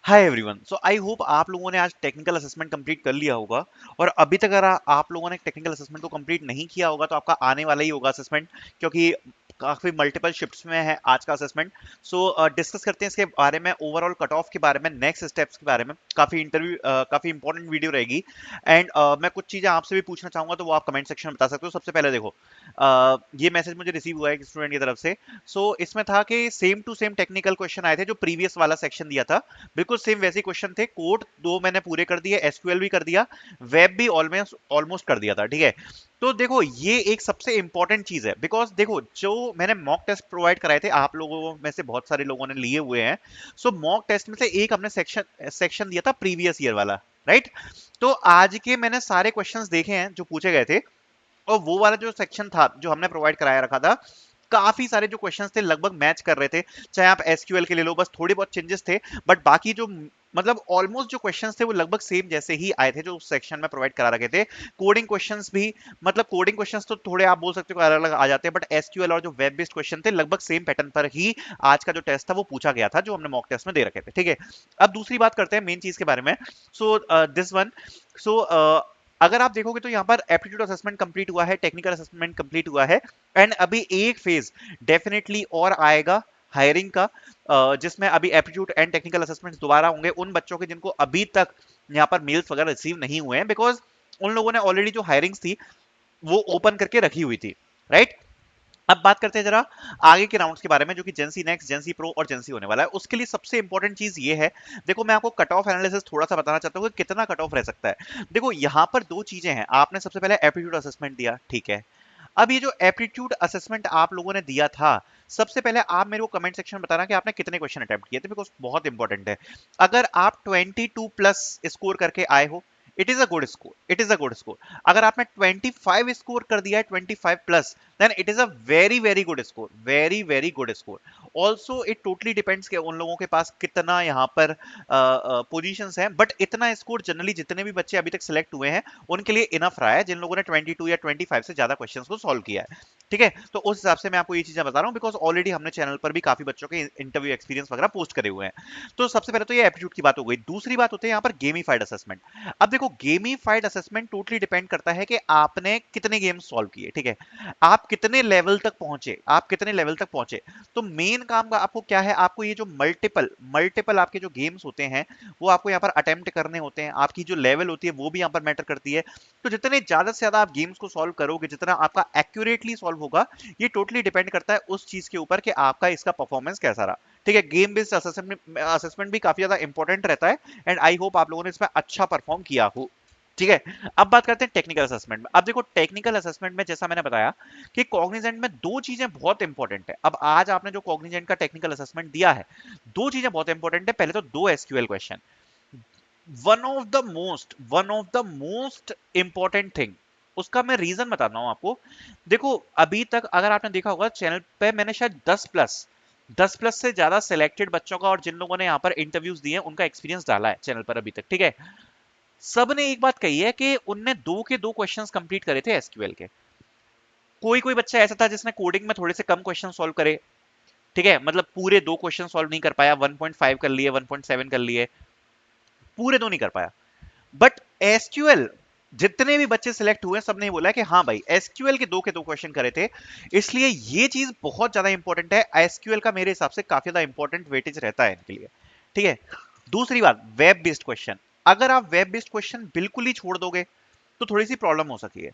Hi everyone. So I hope आप लोगों ने आज टेक्निकल असेसमेंट कंप्लीट कर लिया होगा। और अभी तक अगर आप लोगों ने टेक्निकल असेसमेंट को कंप्लीट नहीं किया होगा तो आपका आने वाला ही होगा असेसमेंट, क्योंकि काफी मल्टीपल शिफ्ट्स में है आज का असेसमेंट। सो डिस्कस करते हैं इसके बारे में, ओवरऑल कट ऑफ के बारे में, नेक्स्ट स्टेप्स के बारे में। काफी इंपॉर्टेंट वीडियो रहेगी। एंड मैं कुछ चीजें आपसे भी पूछना चाहूंगा, तो वो आप कमेंट सेक्शन में बता सकते हो। सबसे पहले देखो, ये मैसेज मुझे रिसीव हुआ है एक स्टूडेंट की तरफ से। इसमें था कि same to same technical question आए थे जो प्रीवियस वाला सेक्शन दिया था। बिल्कुल सेम वैसे क्वेश्चन थे। कोड दो मैंने पूरे कर दिए, एसक्यूएल भी कर दिया, वेब भी ऑलमोस्ट ऑलमोस्ट कर दिया था। ठीक है, तो देखो ये एक सबसे इंपॉर्टेंट चीज है, बिकॉज देखो जो मैंने मॉक टेस्ट प्रोवाइड कराए थे, आप लोगों में से बहुत सारे लोगों ने लिए हुए हैं। मॉक टेस्ट में से एक हमने सेक्शन सेक्शन दिया था प्रीवियस ईयर वाला, राइट। तो आज के मैंने सारे क्वेश्चंस देखे हैं जो पूछे गए थे, और वो वाला जो सेक्शन था जो हमने प्रोवाइड कराया रखा था, काफी सारे जो क्वेश्चंस थे लगभग मैच कर रहे थे। चाहे आप एसक्यूएल के ले लो, बस थोड़े बहुत चेंजेस थे, बट बाकी जो मतलब ऑलमोस्ट जो क्वेश्चंस थे वो लगभग सेम जैसे ही आए थे जो उस सेक्शन में प्रोवाइड करा रखे थे। कोडिंग क्वेश्चंस भी, मतलब कोडिंग क्वेश्चंस तो थोड़े आप बोल सकते हो अलग अलग आ जाते हैं, बट एसक्यूएल और जो वेब बेस्ड क्वेश्चन थे लगभग सेम पैटर्न पर ही आज का जो टेस्ट था वो पूछा गया था, जो हमने मॉक टेस्ट में दे रखे थे। ठीक है, अब दूसरी बात करते हैं मेन चीज के बारे में। सो दिस वन सो अगर आप देखोगे तो यहाँ पर एप्टीट्यूड असेसमेंट कंप्लीट हुआ है, टेक्निकल असेसमेंट कंप्लीट हुआ है, एंड अभी एक फेज डेफिनेटली और आएगा हायरिंग का, जिसमें अभी एप्टीट्यूड एंड टेक्निकल असेसमेंट दोबारा होंगे उन बच्चों के जिनको अभी तक यहाँ पर मेल्स वगैरह रिसीव नहीं हुए हैं, बिकॉज उन लोगों ने ऑलरेडी जो हायरिंग्स थी वो ओपन करके रखी हुई थी, राइट। अब बात करते हैं जरा आगे के राउंड्स के बारे में, जो कि जेंसी नेक्स्ट, जेंसी प्रो और जेंसी होने वाला है। उसके लिए सबसे इंपॉर्टेंट चीज ये है, देखो मैं आपको कट ऑफ एनालिसिस थोड़ा सा बताना चाहता हूँ कि कितना कट ऑफ रह सकता है। देखो यहाँ पर दो चीजें हैं। आपने सबसे पहले एप्टीट्यूड असेसमेंट दिया, ठीक है। अब ये जो एप्टीट्यूड असेसमेंट आप लोगों ने दिया था, सबसे पहले आप मेरे को कमेंट सेक्शन में बताना कि आपने कितने क्वेश्चन अटेम्प्ट किए थे, बिकॉज बहुत इंपॉर्टेंट है। अगर आप 22 प्लस स्कोर करके आए हो, it is a good score, it is a good score. अगर आपने 25 स्कोर कर दिया है, 25 plus, then it is a very very good score, very very good score. Also it totally depends कि उन लोगों के पास कितना यहाँ पर पोजीशंस हैं, बट इतना स्कोर जनरली जितने भी बच्चे अभी तक सिलेक्ट हुए हैं उनके लिए इनफ रहा है, जिन लोगों ने 22 या 25 से ज्यादा क्वेश्चंस को सॉल्व किया है। ठीक है, तो उस हिसाब से मैं आपको ये चीजें बता रहा हूँ, बिकॉज ऑलरेडी हमने चैनल पर भी काफी बच्चों के इंटरव्यू एक्सपीरियंस वगैरह पोस्ट करे हुए हैं। तो सबसे पहले तो ये एप्टीट्यूड की बात हो गई। दूसरी बात होती है यहाँ पर गेमीफाइड असेसमेंट। अब देखो गेमीफाइड असेसमेंट टोटली डिपेंड करता है कि आपने कितने गेम्स सॉल्व किए, ठीक है। आप कितने लेवल तक पहुंचे, आप कितने लेवल तक पहुंचे। तो मेन काम का आपको क्या है, आपको ये जो मल्टीपल मल्टीपल आपके जो गेम्स होते हैं वो आपको यहाँ पर अटेम्प्ट करने होते हैं। आपकी जो लेवल होती है वो भी यहाँ पर मैटर करती है। तो जितने ज्यादा से ज्यादा आप गेम्स को सॉल्व करोगे, जितना आपका एक्यूरेटली सॉल्व होगा, ये टोटली डिपेंड करता है उस चीज के ऊपर कि आपका इसका परफॉर्मेंस कैसा रहा। ठीक है, गेम बेस्ड असेसमेंट भी काफी ज्यादा इंपॉर्टेंट रहता है, एंड आई होप आप लोगों ने इसमें अच्छा परफॉर्म किया हो। ठीक है, अब बात करते हैं टेक्निकल असेसमेंट में। अब देखो टेक्निकल असेसमेंट में जैसा मैंने बताया कि कॉग्निजेंट में दो चीजें बहुत इंपॉर्टेंट है। अब आज आपने जो कॉग्निजेंट का टेक्निकल असेसमेंट दिया है, दो चीजें बहुत इंपॉर्टेंट है। पहले तो दो SQL question, one of the most important thing. उसका मैं रीजन बताता हूं आपको। देखो अभी तक अगर आपने देखा होगा चैनल पे, मैंने शायद 10 प्लस से ज्यादा सिलेक्टेड बच्चों का और जिन लोगों ने यहाँ पर इंटरव्यूज दिए हैं उनका एक्सपीरियंस डाला है चैनल पर अभी तक। ठीक है, सब ने एक बात कही है कि उनने दो के दो क्वेश्चंस कंप्लीट करे थे एसक्यूएल के। कोई कोई बच्चा ऐसा था जिसने कोडिंग में थोड़े से कम क्वेश्चन सॉल्व करे, ठीक है, मतलब पूरे दो क्वेश्चन सॉल्व नहीं कर पाया, 1.5 कर लिए, 1.7 कर लिए, पूरे दो नहीं कर पाया। बट एसक्यूएल जितने भी बच्चे सिलेक्ट हुए सबने बोला है कि हाँ भाई एसक्यूएल के दो क्वेश्चन करे थे। इसलिए ये चीज बहुत ज्यादा इंपॉर्टेंट है। एसक्यूएल का मेरे हिसाब से काफी ज्यादा इंपॉर्टेंट वेटेज रहता है इनके लिए। ठीक है, दूसरी बात, वेब बेस्ड क्वेश्चन। अगर आप वेब बेस्ड क्वेश्चन बिल्कुल ही छोड़ दोगे तो थोड़ी सी प्रॉब्लम हो सकती है।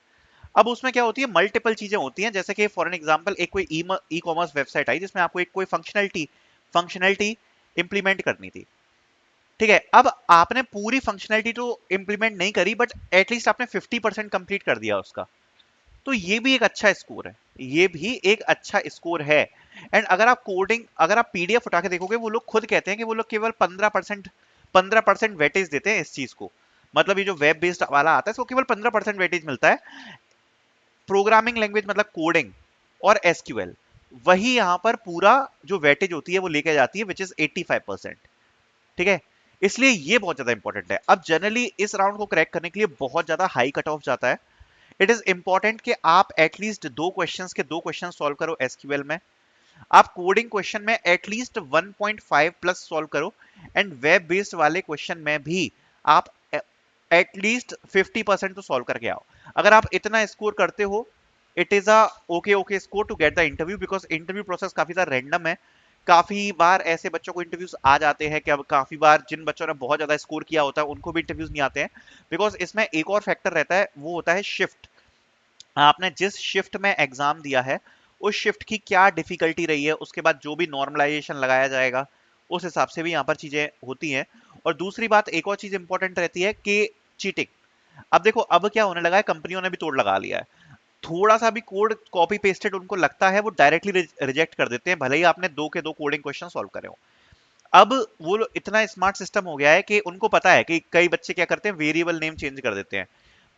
अब उसमें क्या होती है, मल्टीपल चीजें होती हैं, जैसे कि फॉर एन एग्जांपल एक कोई ई कॉमर्स वेबसाइट आई जिसमें आपको एक कोई फंक्शनैलिटी इंप्लीमेंट करनी थी। ठीक है, अब आपने पूरी फंक्शनैलिटी तो इंप्लीमेंट नहीं करी, बट एटलीस्ट आपने 50% कंप्लीट कर दिया उसका। तो ये भी एक अच्छा स्कोर है, ये भी एक अच्छा स्कोर है। एंड अगर आप पीडीएफ उठा के देखोगे, वो लोग खुद कहते हैं कि वो लोग केवल 15% वेटेज देते हैं इस चीज को। मतलब ये जो वेब बेस्ड वाला आता है इसको केवल 15% वेटेज मिलता है। प्रोग्रामिंग लैंग्वेज मतलब कोडिंग और एसक्यूएल, वही यहां पर पूरा जो वेटेज होती है वो लेके जाती है, विच इज 85%। ठीक है, इसलिए ये बहुत ज्यादा इंपॉर्टेंट है। अब जनरली इस राउंड को क्रैक करने के लिए बहुत ज्यादा हाई कट ऑफ जाता है। इट इज इंपॉर्टेंट कि आप एटलीस्ट दो क्वेश्चंस के दो क्वेश्चन सॉल्व करो एसक्यूएल में। आप कोडिंग क्वेश्चन में एटलीस्ट 1.5 प्लस सॉल्व करो, एंड वेब बेस्ड वाले क्वेश्चन में भी आप एटलीस्ट 50% तो सॉल्व करके आओ। अगर आप इतना स्कोर करते हो, it is a okay okay score to get the interview, because interview process काफी ज्यादा रैंडम है। काफी बार ऐसे बच्चों को इंटरव्यूज आ जाते हैं कि अब काफी बार जिन बच्चों ने बहुत ज्यादा स्कोर किया होता है उनको भी इंटरव्यूज नहीं आते हैं, बिकॉज इसमें एक और फैक्टर रहता है, वो होता है शिफ्ट। आपने जिस शिफ्ट में एग्जाम दिया है उस शिफ्ट की क्या डिफिकल्टी रही है, उसके बाद जो भी नॉर्मलाइजेशन लगाया जाएगा उस हिसाब से भी यहाँ पर चीजें होती हैं। और दूसरी बात, एक और चीज इंपॉर्टेंट रहती है कि चीटिंग। अब देखो, अब क्या होने लगा है, कंपनियों ने भी तोड़ लगा लिया है। थोड़ा सा भी कोड कॉपी पेस्टेड उनको लगता है, वो डायरेक्टली रिजेक्ट कर देते हैं, भले ही आपने दो के दो कोडिंग क्वेश्चन सॉल्व करे हो। अब वो इतना स्मार्ट सिस्टम हो गया है कि उनको पता है कि कई बच्चे क्या करते हैं, वेरिएबल नेम चेंज कर देते हैं,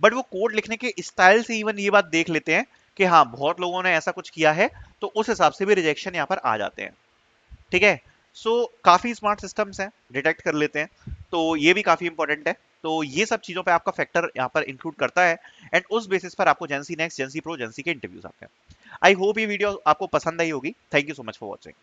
बट वो कोड लिखने के स्टाइल से इवन ये बात देख लेते हैं कि हाँ बहुत लोगों ने ऐसा कुछ किया है, तो उस हिसाब से भी रिजेक्शन यहाँ पर आ जाते हैं। ठीक है। सो काफी स्मार्ट सिस्टम्स हैं, डिटेक्ट कर लेते हैं, तो ये भी काफी इंपॉर्टेंट है। तो ये सब चीजों पे आपका फैक्टर यहाँ पर इंक्लूड करता है, एंड उस बेसिस पर आपको जेंसी नेक्स्ट, जेंसी प्रो, जेंसी के इंटरव्यूज आते हैं। आई होप ये वीडियो आपको पसंद आई होगी। Thank you so much for watching.